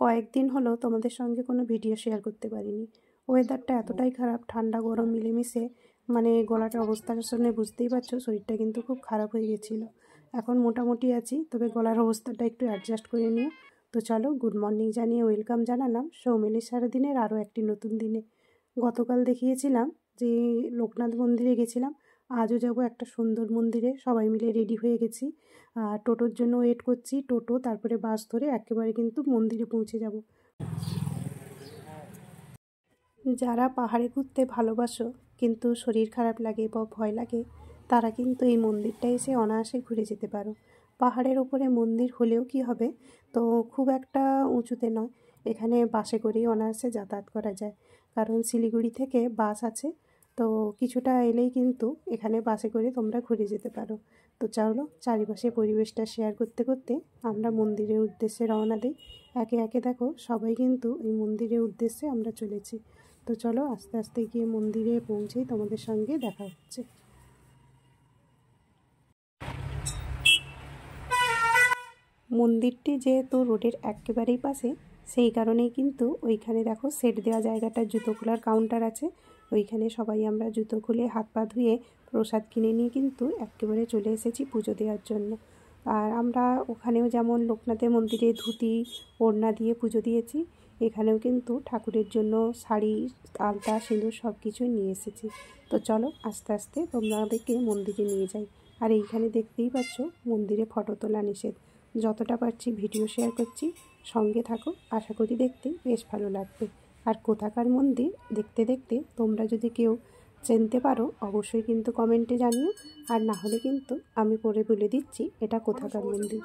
কয়েকদিন হলো তোমাদের সঙ্গে কোনো ভিডিও শেয়ার করতে পারিনি। ওয়েদারটা এতটাই খারাপ, ঠান্ডা গরম মিলেমিশে, মানে গলাটার অবস্থার শুনে বুঝতেই পারছো শরীরটা কিন্তু খুব খারাপ হয়ে গেছিলো। এখন মোটামুটি আছি, তবে গলার অবস্থাটা একটু অ্যাডজাস্ট করে নিও। তো চলো, গুড মর্নিং জানিয়ে ওয়েলকাম জানালাম সৌমিলির সারাদিনের আরও একটি নতুন দিনে। গতকাল দেখিয়েছিলাম যে লোকনাথ মন্দিরে গেছিলাম, আজও যাব একটা সুন্দর মন্দিরে। সবাই মিলে রেডি হয়ে গেছি, আর টোটোর জন্য ওয়েট করছি। টোটো, তারপরে বাস ধরে একেবারে কিন্তু মন্দিরে পৌঁছে যাব। যারা পাহাড়ে ঘুরতে ভালোবাসো কিন্তু শরীর খারাপ লাগে বা ভয় লাগে, তারা কিন্তু এই মন্দিরটা এসে অনায়াসে ঘুরে যেতে পারো। পাহাড়ের ওপরে মন্দির হলেও কি হবে, তো খুব একটা উঁচুতে নয়। এখানে বাসে করেই অনায়াসে যাতায়াত করা যায়, কারণ শিলিগুড়ি থেকে বাস আছে। তো কিছুটা এলেই কিন্তু এখানে বাসে করে তোমরা ঘুরে যেতে পারো। তো চলো, চারিপাশে পরিবেশটা শেয়ার করতে করতে আমরা মন্দিরের উদ্দেশ্যে রওনা দিই। একে একে দেখো সবাই কিন্তু এই মন্দিরের উদ্দেশ্যে আমরা চলেছি। তো চলো, আস্তে আস্তে গিয়ে মন্দিরে পৌঁছেই তোমাদের সঙ্গে দেখা হচ্ছে। মন্দিরটি যেহেতু রোডের একেবারেই পাশে, সেই কারণেই কিন্তু ওইখানে দেখো সেট দেওয়া জায়গাটা, জুতো খোলার কাউন্টার আছে। ওইখানে সবাই আমরা জুতো খুলে হাত পা ধুয়ে প্রসাদ কিনে নিয়ে কিন্তু একেবারে চলে এসেছি পুজো দেওয়ার জন্য। আর আমরা ওখানেও যেমন লোকনাথের মন্দিরে ধুতি ওড়না দিয়ে পুজো দিয়েছি, এখানেও কিন্তু ঠাকুরের জন্য শাড়ি, আলতা, সিঁদুর সব কিছুই নিয়ে এসেছি। তো চলো, আস্তে আস্তে তোমাদেরকে মন্দিরে নিয়ে যাই। আর এইখানে দেখতেই পাচ্ছ মন্দিরে ফটো তোলা নিষেধ। যতটা পারছি ভিডিও শেয়ার করছি, সঙ্গে থাকো, আশা করি দেখতে বেশ ভালো লাগবে। আর কোথাকার মন্দির দেখতে দেখতে তোমরা যদি কেউ চিনতে পারো অবশ্যই কিন্তু কমেন্টে জানিও, আর না হলে কিন্তু আমি পরে বলে দিচ্ছি এটা কোথাকার মন্দির।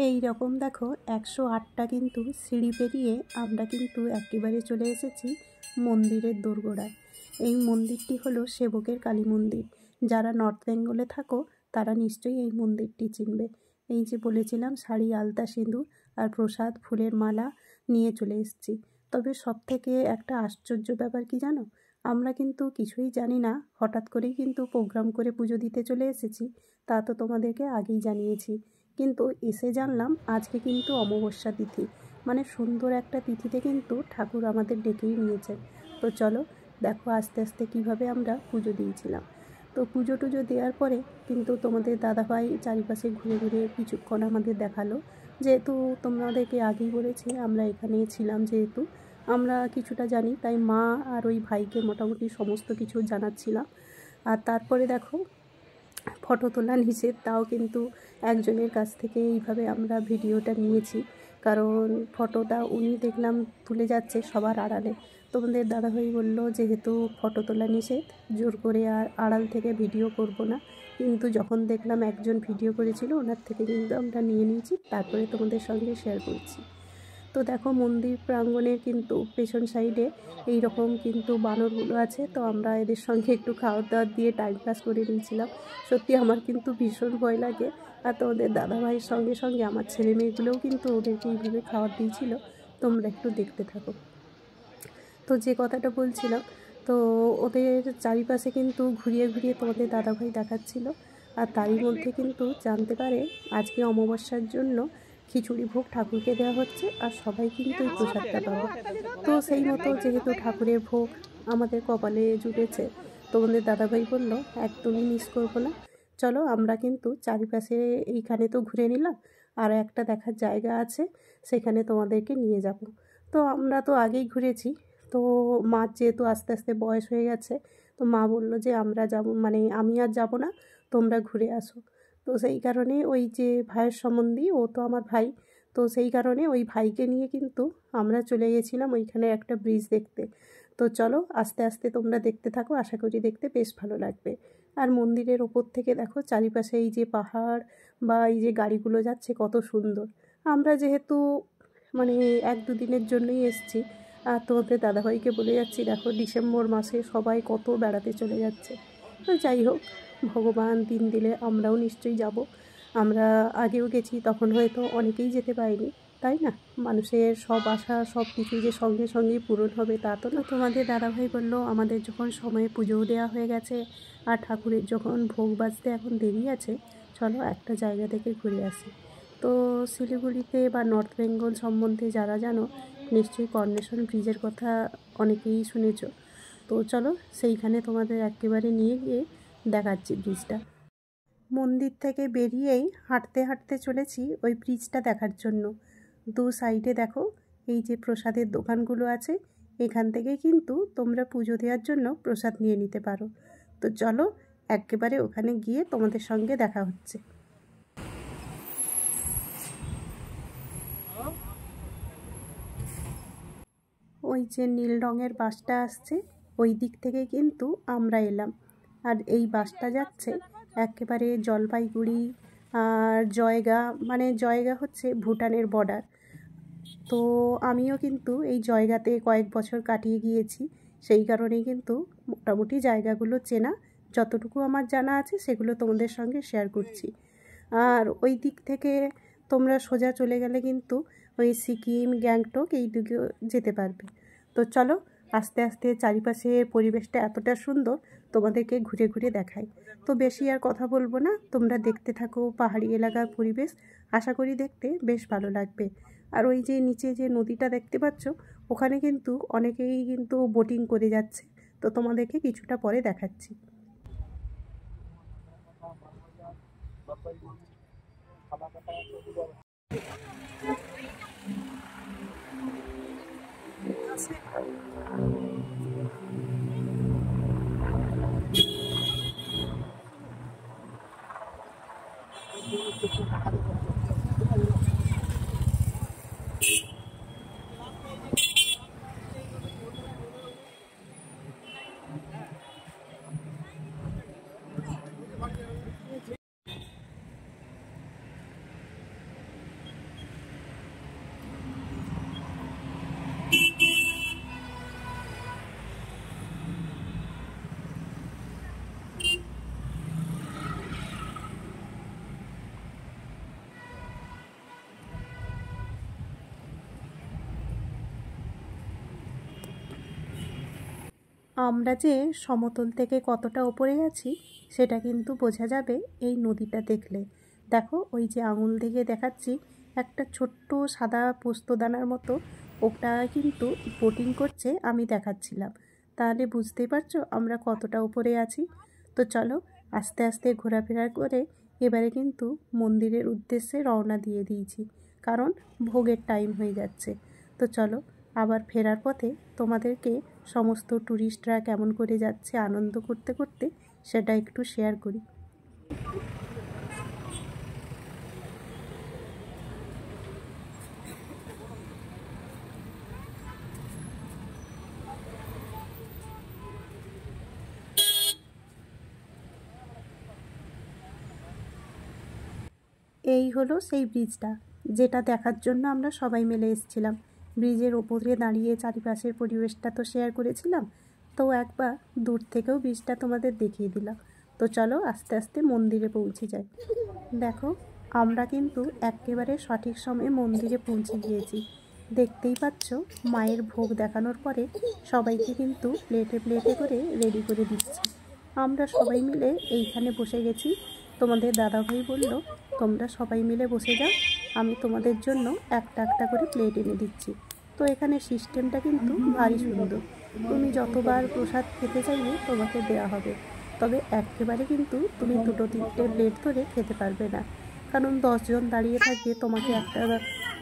এই রকম দেখো 108টা কিন্তু সিঁড়ি পেরিয়ে আমরা কিন্তু একেবারে চলে এসেছি মন্দিরের দোরগোড়ায়। এই মন্দিরটি হলো সেবকের কালী মন্দির। যারা নর্থ বেঙ্গলে থাকো তারা নিশ্চয়ই এই মন্দিরটি চিনবে। এই যে বলেছিলাম, শাড়ি, আলতা, সিঁদুর আর প্রসাদ, ফুলের মালা নিয়ে চলে এসেছি। তবে সব থেকে একটা আশ্চর্য ব্যাপার কি জানো, আমরা কিন্তু কিছুই জানি না, হঠাৎ করেই কিন্তু প্রোগ্রাম করে পুজো দিতে চলে এসেছি। তা তো তোমাদেরকে আগেই জানিয়েছি, কিন্তু এসে জানলাম আজকে কিন্তু অমাবস্যা তিথি, মানে সুন্দর একটা তিথিতে কিন্তু ঠাকুর আমাদের ডেকেই নিয়েছেন। তো চলো দেখো আস্তে আস্তে কীভাবে আমরা পুজো দিয়েছিলাম। তো পুজো টুজো দেওয়ার পরে কিন্তু তোমাদের দাদাভাই চারিপাশে ঘুরে ঘুরে কিছুক্ষণ আমাদের দেখালো। যেহেতু তোমাদেরকে আগেই বলেছি আমরা এখানেই ছিলাম, যেহেতু আমরা কিছুটা জানি, তাই মা আর ওই ভাইকে মোটামুটি সমস্ত কিছু জানাচ্ছিলাম। আর তারপরে দেখো ফটো তোলা নিষেধ, তাও কিন্তু একজনের কাছ থেকে এইভাবে আমরা ভিডিওটা নিয়েছি, কারণ ফটোটা উনি দেখলাম তুলে যাচ্ছে সবার আড়ালে। তোমাদের দাদাভাই বলল যেহেতু ফটো তোলা নিষেধ, জোর করে আর আড়াল থেকে ভিডিও করব না। কিন্তু যখন দেখলাম একজন ভিডিও করেছিল, ওনার থেকে কিন্তু আমরা নিয়ে নিয়েছি, তারপরে তোমাদের সঙ্গে শেয়ার করছি। তো দেখো মন্দির প্রাঙ্গণের কিন্তু পেছন সাইডে এই রকম কিন্তু বানরগুলো আছে। তো আমরা এদের সঙ্গে একটু খাওয়ার দাওয়ার দিয়ে টাইম পাস করে নিয়েছিলাম। সত্যি আমার কিন্তু ভীষণ ভয় লাগে। আর তোমাদের দাদাভাইয়ের সঙ্গে সঙ্গে আমার ছেলে মেয়েগুলোও কিন্তু ওদেরকে এইভাবে খাবার দিয়েছিল। তোমরা একটু দেখতে থাকো। তো যে কথাটা বলছিলাম, তো ওদের চারিপাশে কিন্তু ঘুরিয়ে ঘুরিয়ে তোমাদের দাদাভাই দেখাচ্ছিল। আর তারই মধ্যে কিন্তু জানতে পারে আজকে অমাবস্যার জন্য খিচুড়ি ভোগ ঠাকুরকে দেওয়া হচ্ছে, আর সবাই কিন্তু এই প্রসাদটা পাবে। তো সেই মতো যেহেতু ঠাকুরের ভোগ আমাদের কপালে জুটেছে, তোমাদের দাদাভাই বলল একদমই মিস করবো না। চলো আমরা কিন্তু চারিপাশে এইখানে তো ঘুরে নিলাম, আর একটা দেখার জায়গা আছে, সেখানে তোমাদেরকে নিয়ে যাব। তো আমরা তো আগেই ঘুরেছি। তো মার যেহেতু আস্তে আস্তে বয়স হয়ে গেছে, তো মা বলল যে আমরা যাব, মানে আমি আর যাব না, তোমরা ঘুরে আসো। তো সেই কারণে ওই যে ভাইয়ের সম্বন্ধী, ও তো আমার ভাই, তো তো সেই কারণে ওই ভাইকে নিয়ে কিন্তু আমরা চলে গেছিলাম ওইখানে একটা ব্রিজ দেখতে। তো চলো আস্তে আস্তে তোমরা দেখতে থাকো, আশা করি দেখতে বেশ ভালো লাগবে। আর মন্দিরের ওপর থেকে দেখো চারিপাশে এই যে পাহাড় বা এই যে গাড়িগুলো যাচ্ছে কত সুন্দর। আমরা যেহেতু মানে 1-2 দিনের জন্যই এসেছি, আর তোমাদের দাদাভাইকে বলে যাচ্ছি দেখো ডিসেম্বর মাসে সবাই কত বেড়াতে চলে যাচ্ছে। তো যাই হোক, ভগবান দিন দিলে আমরাও নিশ্চয়ই যাব। আমরা আগেও গেছি, তখন হয়তো অনেকেই যেতে পারিনি, তাই না? মানুষের সব আশা সব কিছু যে সঙ্গে সঙ্গেই পূরণ হবে তা তো না। তোমাদের দাদাভাই বলল আমাদের যখন সময়ে পুজোও দেওয়া হয়ে গেছে আর ঠাকুরের যখন ভোগ বাজতে এখন দেরি আছে, চলো একটা জায়গা থেকে ঘুরে আসি। তো শিলিগুড়িতে বা নর্থ বেঙ্গল সম্বন্ধে যারা জানো নিশ্চয়ই কর্নেশন ব্রিজের কথা অনেকেই শুনেছ। তো চলো সেইখানে তোমাদের একেবারে নিয়ে গিয়ে দেখাচ্ছি ব্রিজটা। মন্দির থেকে বেরিয়েই হাঁটতে হাঁটতে চলেছি ওই ব্রিজটা দেখার জন্য। দু সাইডে দেখো এই যে প্রসাদের দোকানগুলো আছে, এখান থেকে কিন্তু তোমরা পুজো দেওয়ার জন্য প্রসাদ নিয়ে নিতে পারো। তো চলো একেবারে ওখানে গিয়ে তোমাদের সঙ্গে দেখা হচ্ছে। ওই যে নীল রঙের বাসটা আসছে ওই দিক থেকে কিন্তু আমরা এলাম। আর এই বাসটা যাচ্ছে একেবারে জলপাইগুড়ি আর জয়গা, মানে জয়গা হচ্ছে ভুটানের বর্ডার। তো আমিও কিন্তু এই জয়গাতে কয়েক বছর কাটিয়ে গিয়েছি, সেই কারণেই কিন্তু মোটামুটি জায়গাগুলো চেনা, যতটুকু আমার জানা আছে সেগুলো তোমাদের সঙ্গে শেয়ার করছি। আর ওই দিক থেকে তোমরা সোজা চলে গেলে কিন্তু ওই সিকিম গ্যাংটক এই দিকে যেতে পারবে। তো চলো আস্তে আস্তে চারিপাশের পরিবেশটা এতটা সুন্দর তোমাদেরকে ঘুরে ঘুরে দেখাই। তো বেশি আর কথা বলবো না, তোমরা দেখতে থাকো পাহাড়ি এলাকার পরিবেশ, আশা করি দেখতে বেশ ভালো লাগবে। আর ওই যে নিচে যে নদীটা দেখতে পাচ্ছ ওখানে কিন্তু অনেকেই কিন্তু বোটিং করে যাচ্ছে, তো তোমাদেরকে কিছুটা পরে দেখাচ্ছি। আমরা যে সমতল থেকে কতটা ওপরে আছি সেটা কিন্তু বোঝা যাবে এই নদীটা দেখলে। দেখো ওই যে আঙুল থেকে দেখাচ্ছি একটা ছোট্ট সাদা পোস্তদানার মতো, ওটা কিন্তু বোটিং করছে আমি দেখাচ্ছিলাম। তাহলে বুঝতেই পারছো আমরা কতটা উপরে আছি। তো চলো আস্তে আস্তে ঘোরাফেরা করে এবারে কিন্তু মন্দিরের উদ্দেশ্যে রওনা দিয়ে দিয়েছি, কারণ ভোগের টাইম হয়ে যাচ্ছে। তো চলো আবার ফেরার পথে তোমাদেরকে সমস্ত ট্যুরিস্টরা কেমন করে যাচ্ছে আনন্দ করতে করতে সেটা একটু শেয়ার করি। এই হলো সেই ব্রিজটা যেটা দেখার জন্য আমরা সবাই মিলে এসেছিলাম। ব্রিজের ওপরে দাঁড়িয়ে চারিপাশের পরিবেশটা তো শেয়ার করেছিলাম, তো একবার দূর থেকেও ব্রিজটা তোমাদের দেখিয়ে দিলাম। তো চলো আস্তে আস্তে মন্দিরে পৌঁছে যাই। দেখো আমরা কিন্তু একেবারে সঠিক সময়ে মন্দিরে পৌঁছে গিয়েছি। দেখতেই পাচ্ছ মায়ের ভোগ দেখানোর পরে সবাইকে কিন্তু প্লেটে প্লেটে করে রেডি করে দিচ্ছি। আমরা সবাই মিলে এইখানে বসে গেছি। তোমাদের দাদাভাই বলল তোমরা সবাই মিলে বসে যাও, আমি তোমাদের জন্য একটা একটা করে প্লেট এনে দিচ্ছি। তো এখানে সিস্টেমটা কিন্তু ভারী সুন্দর, তুমি যতবার প্রসাদ খেতে চাইবে তোমাকে দেওয়া হবে, তবে একেবারে কিন্তু তুমি 2-3টে প্লেট ধরে খেতে পারবে না, কারণ 10 জন দাঁড়িয়ে থাকবে, তোমাকে একটা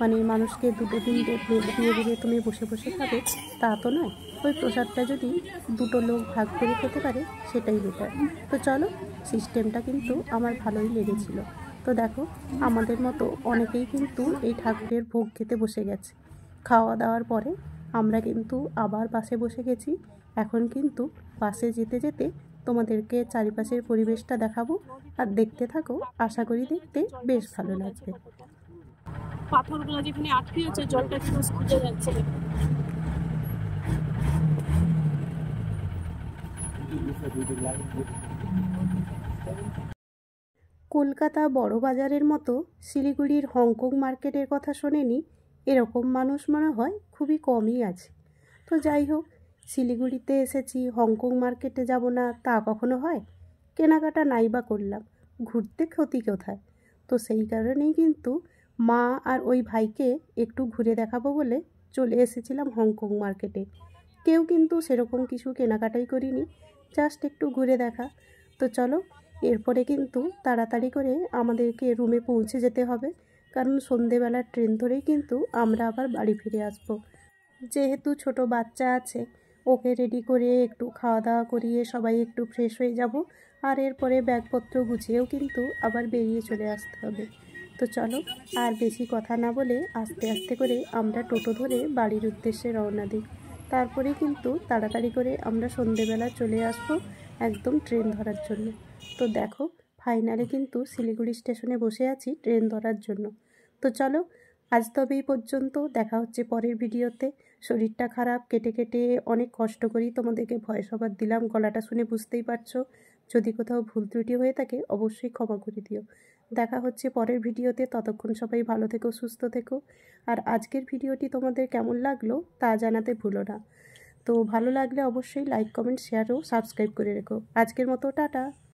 মানে মানুষকে 2-3টে প্লেট দিয়ে দিলে তুমি বসে বসে খাবে তা তো নয়। ওই প্রসাদটা যদি 2টো লোক ভাগ করে খেতে পারে সেটাই বেটার। তো চলো সিস্টেমটা কিন্তু আমার ভালোই লেগেছিল। তো দেখো আমাদের মতো অনেকেই কিন্তু এই ঠাকুরের ভোগ খেতে বসে গেছে। খাওয়া দাওয়ার পরে আমরা কিন্তু আবার বাসে বসে গেছি। এখন কিন্তু বাসে যেতে যেতে তোমাদেরকে চারিপাশের পরিবেশটা দেখাবো, আর দেখতে থাকো, আশা করি দেখতে বেশ ভালো লাগবে। পাথরগুলো যেখানে আটকে আছে জলটা কিন্তু ছুটে যাচ্ছে। কলকাতা বড় বাজারের মতো শিলিগুড়ির হংকং মার্কেটের কথা শোনেনি এরকম মানুষ মনে হয় খুবই কমই আছে। তো যাই হোক, শিলিগুড়িতে এসেছি, হংকং মার্কেটে যাব না তা কখনো হয়? কেনাকাটা নাই বা করলাম, ঘুরতে ক্ষতি কোথায়? তো সেই কারণেই কিন্তু মা আর ওই ভাইকে একটু ঘুরে দেখাবো বলে চলে এসেছিলাম হংকং মার্কেটে। কেউ কিন্তু সেরকম কিছু কেনাকাটাই করিনি, জাস্ট একটু ঘুরে দেখা। তো চলো, এরপরে কিন্তু তাড়াতাড়ি করে আমাদেরকে রুমে পৌঁছে যেতে হবে, কারণ সন্ধেবেলার ট্রেন ধরেই কিন্তু আমরা আবার বাড়ি ফিরে আসব। যেহেতু ছোট বাচ্চা আছে, ওকে রেডি করে একটু খাওয়া দাওয়া করিয়ে সবাই একটু ফ্রেশ হয়ে যাব, আর এরপরে ব্যাগপত্র গুছিয়েও কিন্তু আবার বেরিয়ে চলে আসতে হবে। তো চলো, আর বেশি কথা না বলে আস্তে আস্তে করে আমরা টোটো ধরে বাড়ির উদ্দেশ্যে রওনা দিই। তারপরে কিন্তু তাড়াতাড়ি করে আমরা সন্ধেবেলা চলে আসব একদম ট্রেন ধরার জন্য। তো দেখো, ফাইনালে কিন্তু শিলিগুড়ি স্টেশনে বসে আছি ট্রেন ধরার জন্য। তো চলো, আজ তবে এই পর্যন্ত, দেখা হচ্ছে পরের ভিডিওতে। শরীরটা খারাপ, কেটে কেটে অনেক কষ্ট করেই তোমাদেরকে ভয়েস ওভার দিলাম, গলাটা শুনে বুঝতেই পারছো। যদি কোথাও ভুল ত্রুটি হয়ে থাকে অবশ্যই ক্ষমা করে দিও। দেখা হচ্ছে পরের ভিডিওতে, ততক্ষণ সবাই ভালো থেকো, সুস্থ থেকো। আর আজকের ভিডিওটি তোমাদের কেমন লাগলো তা জানাতে ভুলো না। তো ভালো লাগলে অবশ্যই লাইক, কমেন্ট, শেয়ার ও সাবস্ক্রাইব করে রেখো। আজকের মতো টাটা।